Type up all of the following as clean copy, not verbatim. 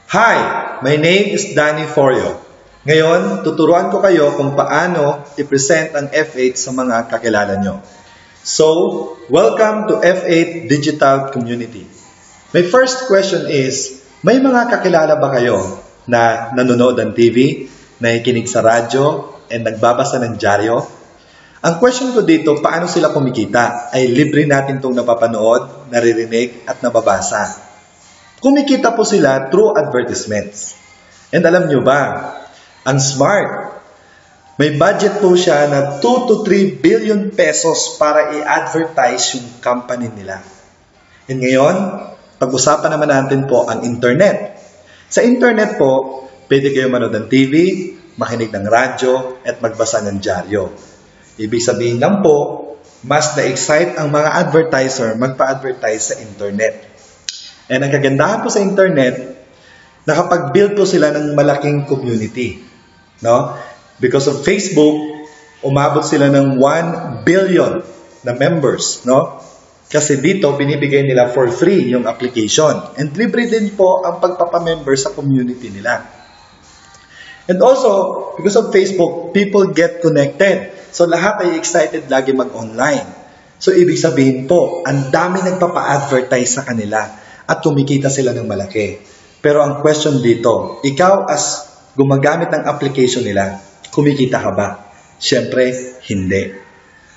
Hi! My name is Danny Forio. Ngayon, tuturuan ko kayo kung paano i-present ang F8 sa mga kakilala nyo. So, welcome to F8 Digital Community. My first question is, may mga kakilala ba kayo na nanonood ng TV, nakikinig sa radyo, and nagbabasa ng dyaryo? Ang question ko dito, paano sila kumikita? Ay libre natin itong napapanood, naririnig, at nababasa. Kumikita po sila through advertisements. And alam nyo ba, ang Smart, may budget po siya na 2 to 3 billion pesos para i-advertise yung company nila. And ngayon, pag-usapan naman natin po ang internet. Sa internet po, pwede kayo manood ng TV, makinig ng radyo, at magbasa ng dyaryo. Ibig sabihin lang po, mas na-excite ang mga advertiser magpa-advertise sa internet. And ang kagandahan po sa internet, nakapag-build po sila ng malaking community. No? Because of Facebook, umabot sila ng 1 billion na members. No? Kasi dito, binibigay nila for free yung application. And libre din po ang pagpapamember sa community nila. And also, because of Facebook, people get connected. So lahat ay excited lagi mag-online. So ibig sabihin po, ang dami nagpapa-advertise sa kanila. At kumikita sila ng malaki. Pero ang question dito, ikaw as gumagamit ng application nila, kumikita ka ba? Siyempre, hindi.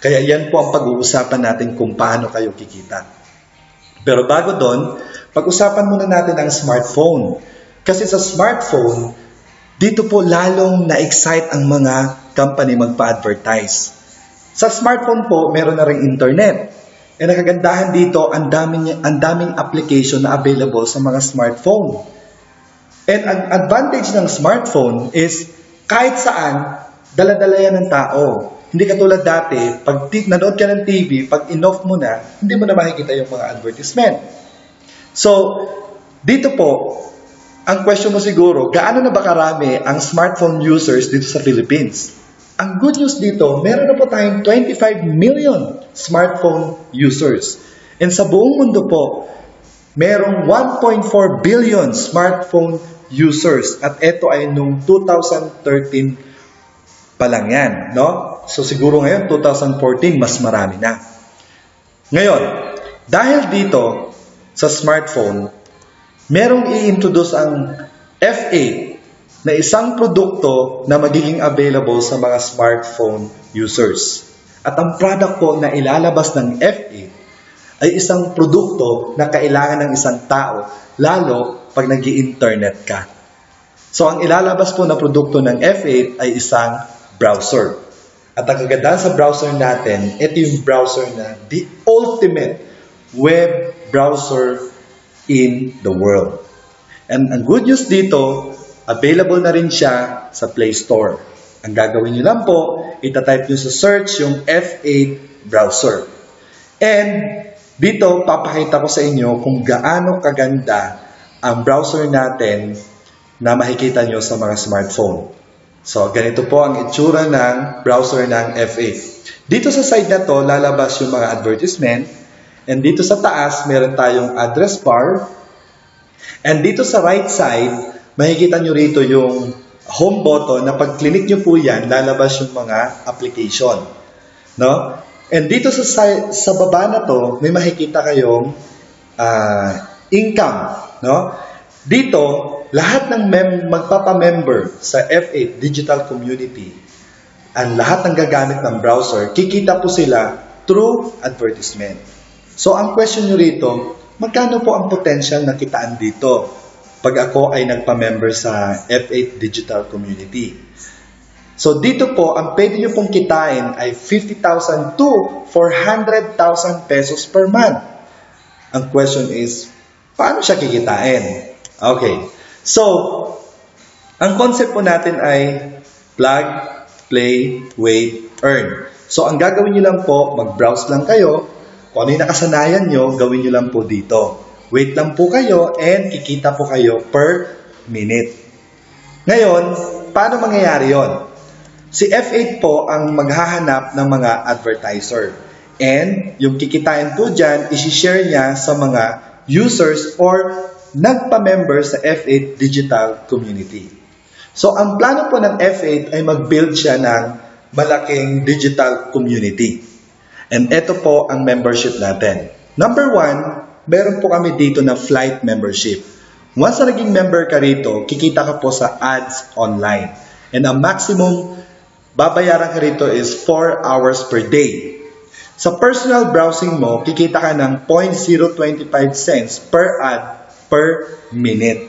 Kaya yan po ang pag-uusapan natin kung paano kayo kikita. Pero bago doon, pag-usapan muna natin ang smartphone. Kasi sa smartphone, dito po lalong na-excite ang mga company magpa-advertise. Sa smartphone po, meron na ring internet. And ang kagandahan dito, ang daming application na available sa mga smartphone. And ang advantage ng smartphone is kahit saan, dala-dala yan ng tao. Hindi katulad dati, pag nanood ka ng TV, pag in-off mo na, hindi mo na makikita yung mga advertisement. So, dito po, ang question mo siguro, gaano na ba karami ang smartphone users dito sa Philippines? Ang good news dito, meron na po tayong 25 million smartphone users. And sa buong mundo po, merong 1.4 billion smartphone users. At ito ay noong 2013 pa lang yan. No? So siguro ngayon, 2014, mas marami na. Ngayon, dahil dito sa smartphone, merong i-introduce ang F8 na isang produkto na magiging available sa mga smartphone users. At ang product po na ilalabas ng F8 ay isang produkto na kailangan ng isang tao, lalo pag nag-i-internet ka. So ang ilalabas po na produkto ng F8 ay isang browser. At ang kagandahan sa browser natin, ito yung browser na the ultimate web browser in the world. And ang good news dito, available na rin siya sa Play Store. Ang gagawin nyo lang po, itatype nyo sa search yung F8 browser. And dito, papakita ko sa inyo kung gaano kaganda ang browser natin na makikita nyo sa mga smartphone. So, ganito po ang itsura ng browser ng F8. Dito sa side na to, lalabas yung mga advertisement. And dito sa taas, meron tayong address bar. And dito sa right side, makikita nyo rito yung home button na pag click nyo po yan, lalabas yung mga application. No? And dito sa baba na to, may makikita kayong income. No? Dito, lahat ng magpapamember sa F8 Digital Community, ang lahat ng gagamit ng browser, kikita po sila through advertisement. So, ang question nyo rito, magkano po ang potential na kitaan dito pag ako ay nagpa-member sa F8 Digital Community? So dito po, ang pwede nyo pong kitain ay 50,000 to 400,000 pesos per month. Ang question is, paano siya kikitain? Okay. So, ang concept po natin ay plug, play, wait, earn. So ang gagawin nyo lang po, mag-browse lang kayo. Kung ano yung nakasanayan nyo, gawin nyo lang po dito. Wait lang po kayo and kikita po kayo per minute. Ngayon, paano mangyayari yon? Si F8 po ang maghahanap ng mga advertiser. And yung kikitain po dyan, isi-share niya sa mga users or nagpa-member sa F8 Digital Community. So, ang plano po ng F8 ay mag-build siya ng malaking digital community. And ito po ang membership natin. Number 1, meron po kami dito na flight membership. Once na naging member ka rito, kikita ka po sa ads online. And ang maximum babayaran ka rito is 4 hours per day. Sa personal browsing mo, kikita ka ng 0.025 cents per ad per minute.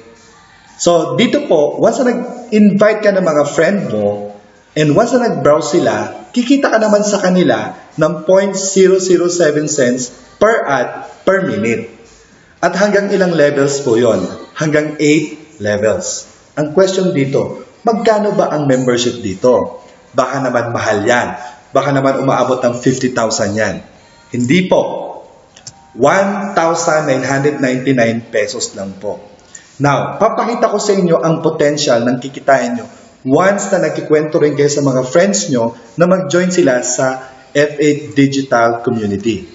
So, dito po, once na nag-invite ka ng mga friend mo, and once na nag-browse sila, kikita ka naman sa kanila ng 0.007 cents per ad per minute. At hanggang ilang levels po yon? Hanggang 8 levels. Ang question dito, magkano ba ang membership dito? Baka naman mahal yan. Baka naman umaabot ng 50,000 yan. Hindi po. 1,999 pesos lang po. Now, papakita ko sa inyo ang potential ng kikitain nyo once na nagkikwento rin kayo sa mga friends nyo na mag-join sila sa F8 Digital Community.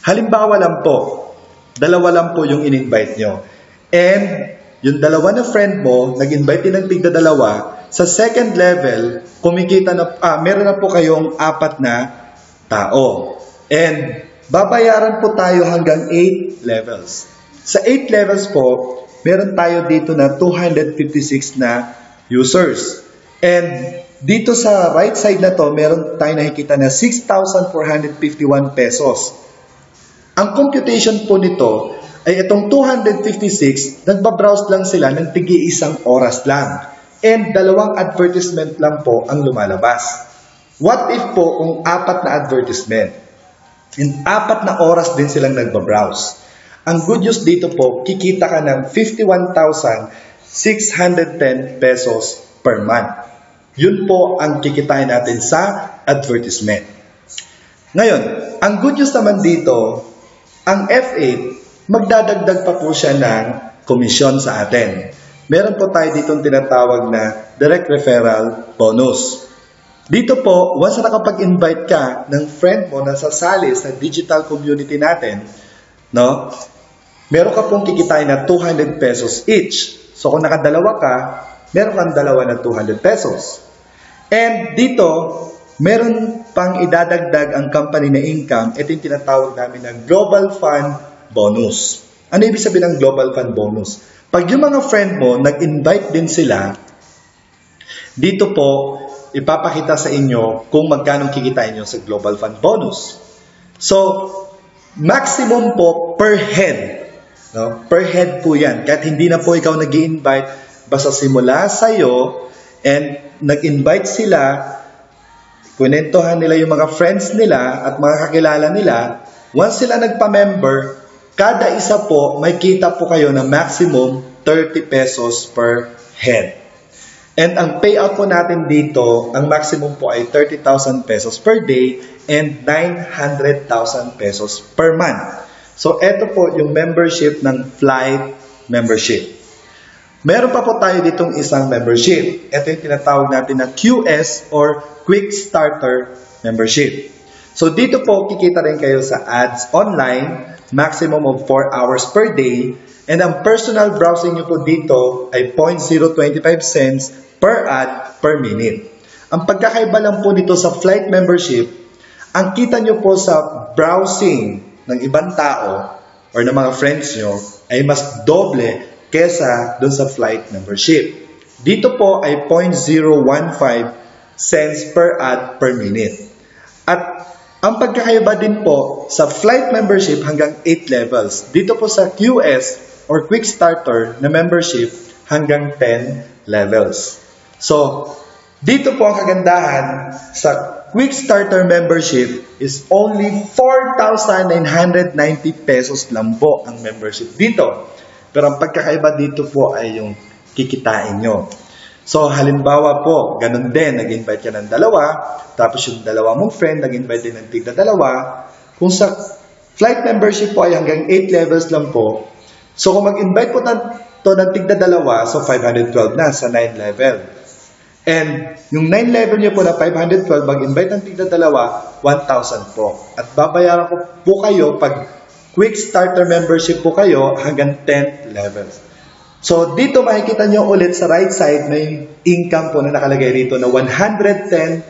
Halimbawa lang po, dalawa lang po yung in-invite nyo. And yung dalawa na friend mo, nag-invite din ng tigda-dalawa, sa second level, kumikita na, meron na po kayong 4 na tao. And babayaran po tayo hanggang 8 levels. Sa 8 levels po, meron tayo dito na 256 na users. And dito sa right side na to, meron tayo nakikita na 6,451 pesos. Ang computation po nito ay itong 256, nagbabrowse lang sila ng tigi-1 oras lang. And 2 advertisement lang po ang lumalabas. What if po kung 4 na advertisement? And 4 na oras din silang nagbabrowse. Ang good news dito po, kikita ka ng 51,610 pesos per month. Yun po ang kikitain natin sa advertisement. Ngayon, ang good news naman dito, ang F8, magdadagdag pa po siya ng komisyon sa atin. Meron po tayo ditong tinatawag na direct referral bonus. Dito po, once na nakapag-invite ka ng friend mo na sasali sa digital community natin, no? Meron ka pong kikitain na 200 pesos each. So kung nakadalawa ka, meron kang dalawa na 200 pesos. And dito, meron pang idadagdag ang company na income. Ito yung tinatawag namin na Global Fund Bonus. Ano ibig sabihin ng Global Fund Bonus? Pag yung mga friend mo, nag-invite din sila, dito po, ipapakita sa inyo kung magkano kikitain nyo sa Global Fund Bonus. So, maximum po per head. No? Per head po yan. Kahit hindi na po ikaw nag-i-invite, basta simula sa'yo, and nag-invite sila, kunentohan nila yung mga friends nila at mga kakilala nila, once sila nagpa-member, kada isa po, may kita po kayo na maximum 30 pesos per head. And ang payout po natin dito, ang maximum po ay 30,000 pesos per day and 900,000 pesos per month. So, ito po yung membership ng flight membership. Meron pa po tayo ditong isang membership. Ito yung tinatawag natin na QS or Quick Starter Membership. So, dito po kikita rin kayo sa ads online, maximum of 4 hours per day, and ang personal browsing nyo po dito ay 0.025 cents per ad per minute. Ang pagkakaiba lang po nito sa flight membership, ang kita nyo po sa browsing ng ibang tao or ng mga friends nyo ay mas doble kesa dun sa flight membership. Dito po ay 0.015 cents per ad per minute. At ang pagkakaiba din po sa flight membership hanggang 8 levels. Dito po sa QS or Quick Starter na membership hanggang 10 levels. So, dito po ang kagandahan sa Quick Starter membership is only 4,990 pesos lang po ang membership dito. Pero ang pagkakaiba dito po ay yung kikitain nyo. So, halimbawa po, ganun din, nag-invite ka ng dalawa, tapos yung dalawa mong friend, nag-invite din ng tigda-dalawa. Kung sa flight membership po ay hanggang 8 levels lang po, so kung mag-invite po to ng tigda-dalawa, so 512 na sa 9 level. And yung 9 level nyo po na 512, mag-invite ng tigda-dalawa, 1,000 po. At babayaran ko po kayo pag Quick Starter membership po kayo hanggang 10th levels. So, dito makikita nyo ulit sa right side, may income po na nakalagay rito na 110,000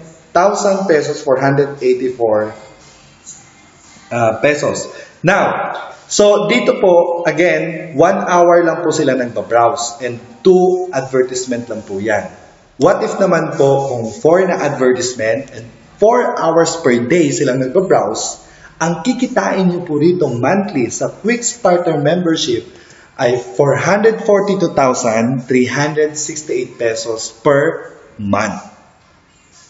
pesos, 484 pesos. Now, so dito po, again, 1 hour lang po sila nagbabrowse and 2 advertisement lang po yan. What if naman po kung 4 na advertisement and 4 hours per day silang nagbabrowse, ang kikitain nyo po rito monthly sa Quick Starter membership ay 442,368 pesos per month.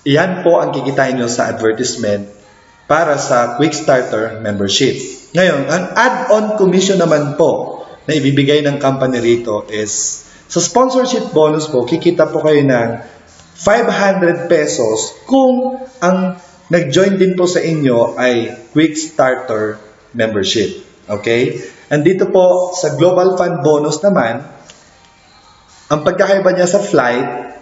Iyan po ang kikitain nyo sa advertisement para sa Quick Starter membership. Ngayon, ang add-on commission naman po na ibibigay ng company rito is sa sponsorship bonus po, kikita po kayo ng 500 pesos kung ang nag-join din po sa inyo ay Quick Starter membership. Okay? And dito po sa Global Fund bonus naman, ang pagkakaiba niya sa flight,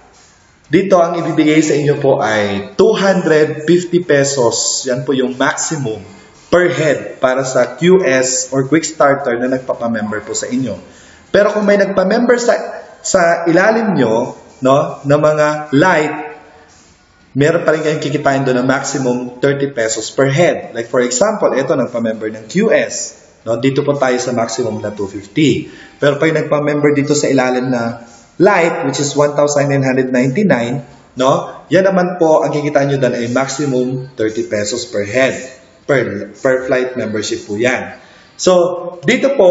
dito ang ibibigay sa inyo po ay 250 pesos. Yan po yung maximum per head para sa QS or Quick Starter na nagpapamember po sa inyo. Pero kung may nagpamember sa ilalim nyo, no, na mga light, meron pa rin kayong kikitain doon ng maximum 30 pesos per head. Like for example, ito nagpamember ng QS. No, dito po tayo sa maximum na 250. Pero pag nagpa-member dito sa ilalim na light, which is 1,999, no, yan naman po, ang kikita nyo doon ay maximum 30 pesos per head. Per flight membership po yan. So, dito po,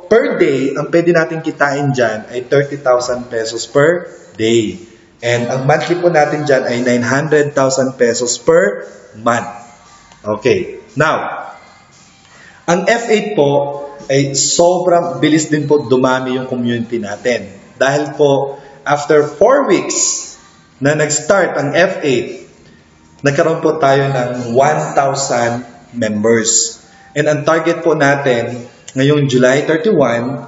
per day, ang pwede natin kitain dyan ay 30,000 pesos per day. And ang monthly po natin dyan ay 900,000 pesos per month. Okay. Now, ang F8 po ay sobrang bilis din po dumami yung community natin. Dahil po, after 4 weeks na nag-start ang F8, nagkaroon po tayo ng 1,000 members. And ang target po natin ngayong July 31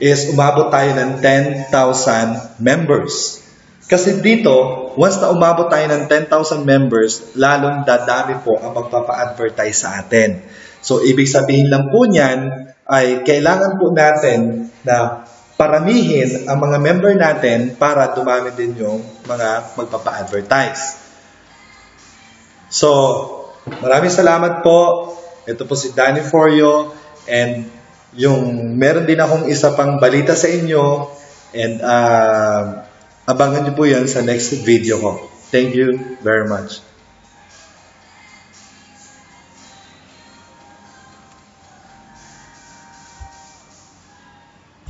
is umabot tayo ng 10,000 members. Kasi dito, once na umabot tayo ng 10,000 members, lalong dadami po ang magpapa-advertise sa atin. So, ibig sabihin lang po niyan ay kailangan po natin na paramihin ang mga member natin para dumami din yung mga magpapa-advertise. So, maraming salamat po. Ito po si Danny Forio and yung meron din akong isa pang balita sa inyo and abangan niyo po yan sa next video ko. Thank you very much.